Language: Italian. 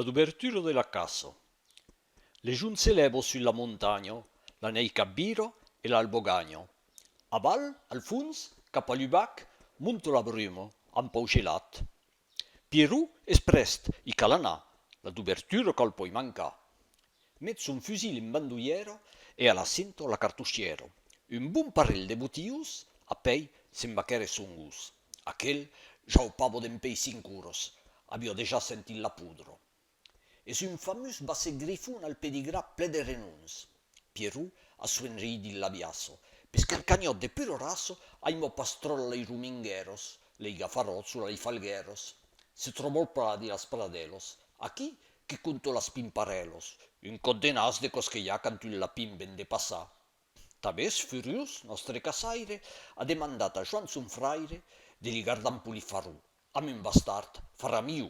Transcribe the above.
L'ouverture della casa. Le giunse levo sulla montagna, la nei cabiro e l'albogagno. A val, al funs, cap a Lubac, munto la brumo, un po gelat. Pierrot esprest, i calanà, la d'ouverture col poi manca. Met un fusil in bandoliero e alla cinto la cartucciero. Un bon parell de butius, a pei s'embachere son gus. Aquel ja o pavo d'empei 5 euros, avio deja sentit la pudro. Es un famus basse grifun al pedigrà ple de renunz. Pierrot a suenri di labiasso, pesche il cagnot de puro raso aimo pastrolla i rumingheros, lei gafarozzola i falgheros. Se trovò il pradi las pradelos, aquí que cunto las pimparelos, un condenaz de cos que ya cantu la pimben de passà. Tabès, furiós, nostre casaire ha demandat a Joan son fraire de li gardar un pulifarrù, amb un bastard farà miu.